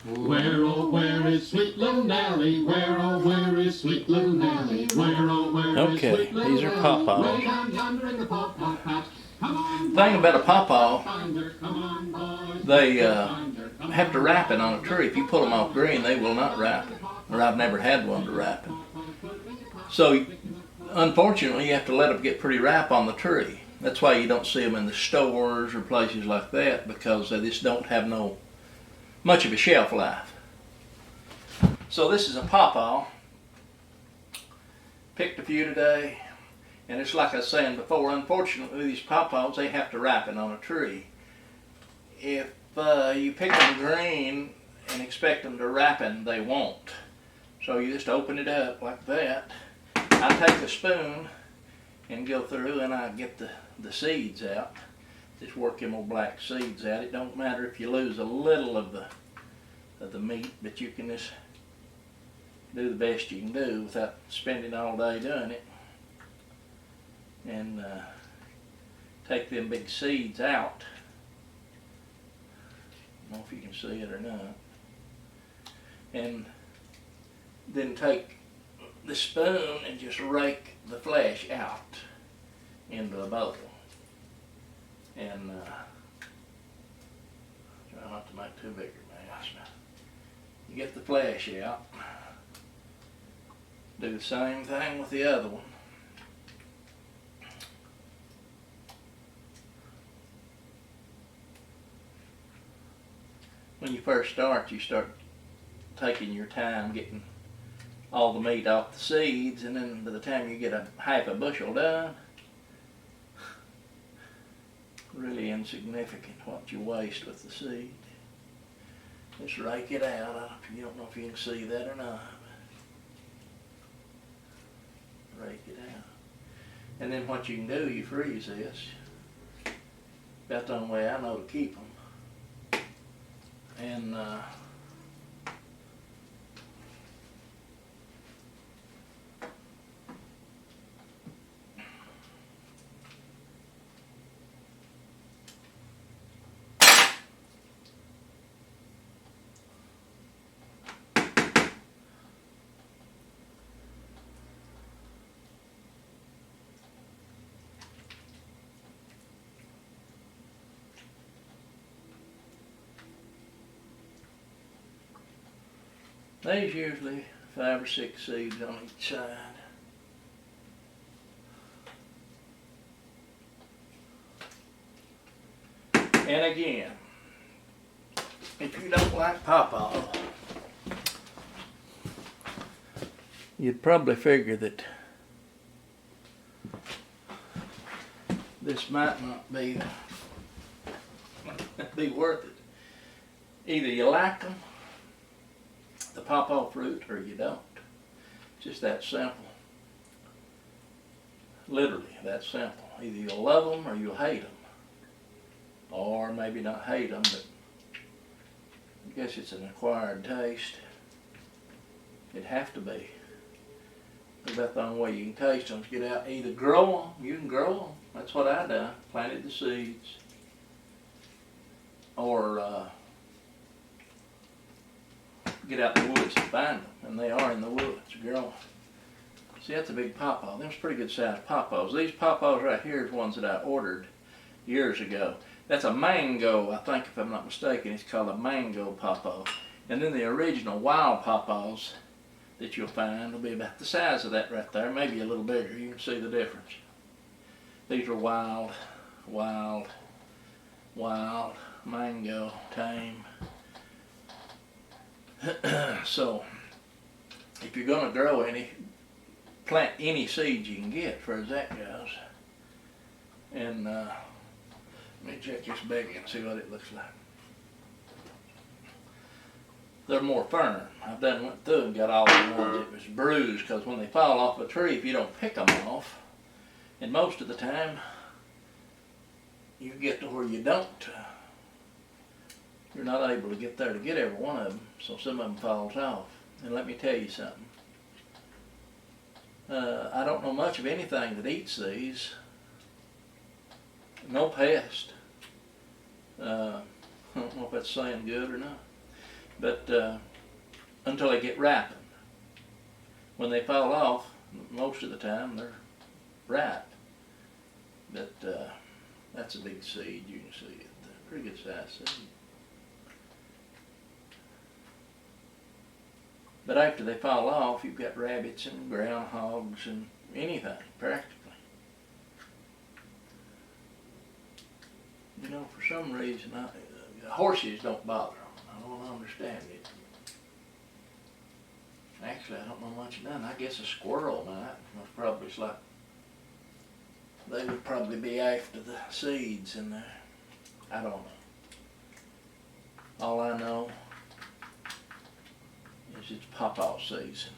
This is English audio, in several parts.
Where, oh, where is sweet little Nellie? Where, oh, where is sweet little Nellie? Where, oh, where is Okay, sweet little these are PawPaws. Way down yonder in the pawpaw patch. Come on, Thing about a PawPaw, find her. Come on, boys. they have to ripen on a tree. If you pull them off green, they will not ripen. Or I've never had one to ripen. So, unfortunately, you have to let them get pretty ripe on the tree. That's why you don't see them in the stores or places like that, because they just don't have much of a shelf life. So this is a PawPaw. Picked a few today, and it's like I was saying before, unfortunately these PawPaws, they have to ripen on a tree. If you pick them green and expect them to ripen, they won't. So you just open it up like that. I take a spoon and go through and I get the seeds out. Just work them old black seeds out. It don't matter if you lose a little of the meat, but you can just do the best you can do without spending all day doing it. And take them big seeds out. I don't know if you can see it or not. And then take the spoon and just rake the flesh out into a bowl. And try not to make too big a mess. You get the flesh out. Do the same thing with the other one. When you first start, you start taking your time getting all the meat off the seeds, and then by the time you get a half a bushel done, really insignificant what you waste with the seed. Just rake it out. You don't know if you can see that or not. Rake it out. And then what you can do, you freeze this. About the only way I know to keep them. And there's usually 5 or 6 seeds on each side. And again, if you don't like PawPaw, you'd probably figure that this might not be worth it. Either you like them, the PawPaw fruit, or you don't. It's just that simple. Literally that simple. Either you'll love them or you'll hate them. Or maybe not hate them, but I guess it's an acquired taste. It'd have to be. About the only way you can taste them is get out, either grow them. You can grow them. That's what I done. Planted the seeds. Or get out in the woods and find them, and they are in the woods growing. See, that's a big PawPaw. Them's pretty good sized PawPaws. These PawPaws right here is ones that I ordered years ago. That's a mango, I think, if I'm not mistaken. It's called a mango PawPaw. And then the original wild PawPaws that you'll find will be about the size of that right there, maybe a little bigger. You can see the difference. These are wild, mango, tame. So, if you're going to grow any, plant any seeds you can get, as far as that goes. And let me check this big and see what it looks like. They're more firm. I've done went through and got all the ones that was bruised, because when they fall off a tree, if you don't pick them off, and most of the time, you get to where you don't. You're not able to get there to get every one of them, so some of them falls off. And let me tell you something. I don't know much of anything that eats these. No pest. I don't know if that's saying good or not. but until they get ripened. When they fall off, most of the time they're ripe. But that's a big seed. You can see it. Pretty good size seed. But after they fall off, you've got rabbits and groundhogs and anything, practically. You know, for some reason, horses don't bother them. I don't understand it. Actually, I don't know much about it. I guess a squirrel might. Most probably it's like they would probably be after the seeds in there. I don't know. All I know is it's pawpaw season.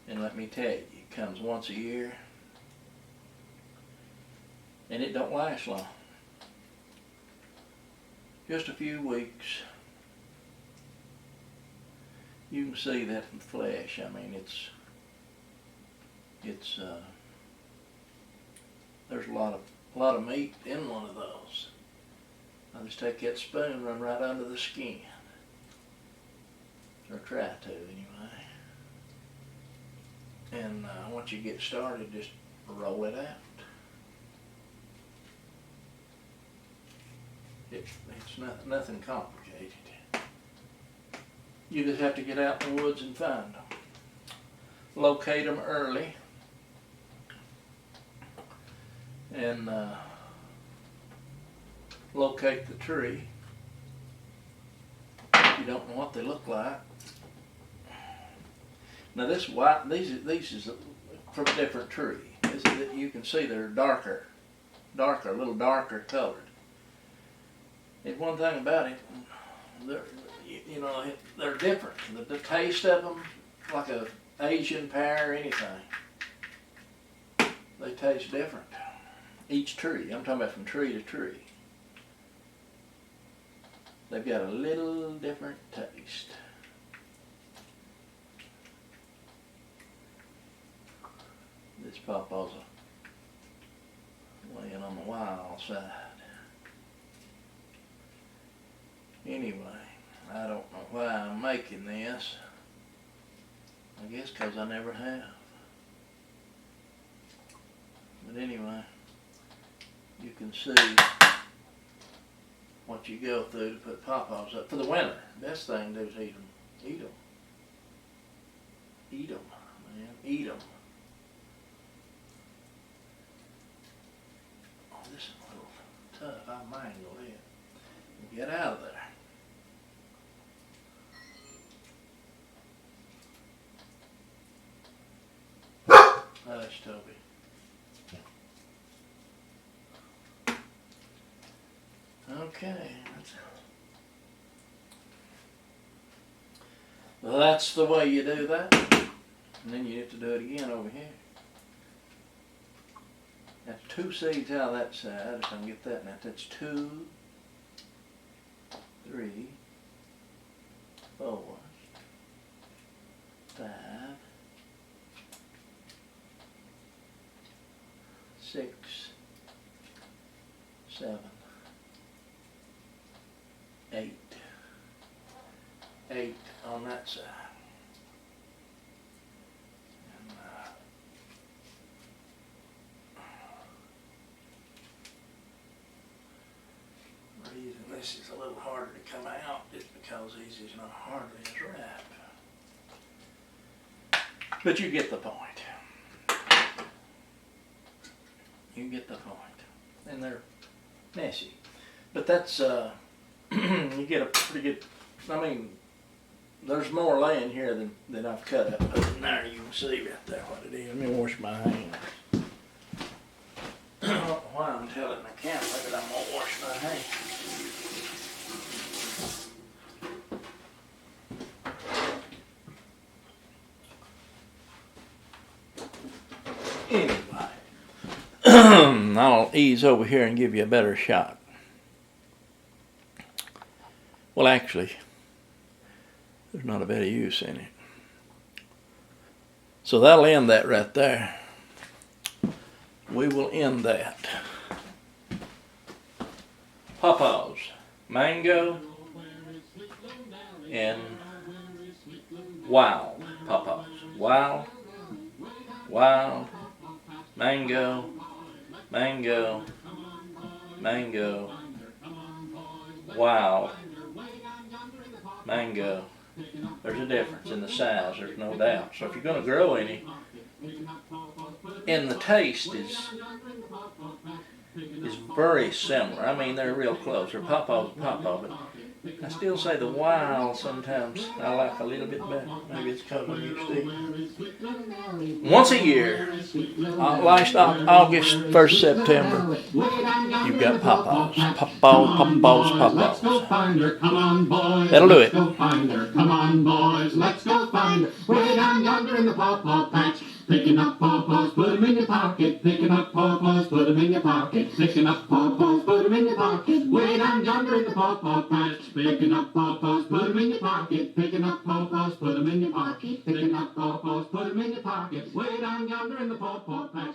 And let me tell you, it comes once a year. And it don't last long. Just a few weeks. You can see that in flesh. I mean, there's a lot of meat in one of those. I just take that spoon, run right under the skin, or try to anyway. And once you get started, just roll it out. It's nothing complicated. You just have to get out in the woods and find them. Locate them early. And locate the tree. If you don't know what they look like. Now this white, these is from a different tree. You can see they're darker, a little darker colored. And one thing about it, they're different. The taste of them, like a Asian pear or anything, they taste different. Each tree, I'm talking about from tree to tree. They've got a little different taste. This pawpaw's laying on the wild side. Anyway, I don't know why I'm making this. I guess because I never have. But anyway, you can see what you go through to put pawpaws up for the winter. Best thing to do is eat them. Eat them. Eat them, man. Eat them. Oh, this is a little tough. I'll mangle it. Get out of there. Hush, Toby. Okay. Well, that's the way you do that. And then you have to do it again over here. That's 2 seeds out of that side, if I can get that. Now that's 2, 3, 4, 5, 6, 7, 8. 8 on that side. And, the reason this is a little harder to come out is because these is not hardly as ripe. But you get the point. You get the point. And they're messy. But that's, you get a pretty good, I mean, there's more laying here than I've cut up. But there you can see right there what it is. Let me wash my hands. I don't know why I'm telling the camera that I'm going to wash my hands. Anyway, I'll ease over here and give you a better shot. Well, actually, there's not a bit of use in it. So that'll end that right there. We will end that. PawPaws, mango, in wild pawpaws. Wild, mango, mango, mango, wild, mango. There's a difference in the size, there's no doubt. So if you're going to grow any, and the taste is very similar. I mean, they're real close. They're pawpaws and pawpaw, but I still say the wild sometimes I like a little bit better. Maybe it's because I'm used to it. Once a year, last August, 1st September, you've got pawpaws. Pawpaws. That'll do it. Come on, boys, let's go find her. Way down yonder in the pawpaw patch. Picking up pawpaws, put 'em in your pocket. Picking up pawpaws, put 'em in your pocket. Picking up pawpaws, put 'em in your pocket. Way down yonder in the pawpaw patch. Picking up pawpaws, put 'em in your pocket. Picking up pawpaws, put 'em in your pocket. Picking up pawpaws, put 'em in your pocket. Way down yonder in the pawpaw patch.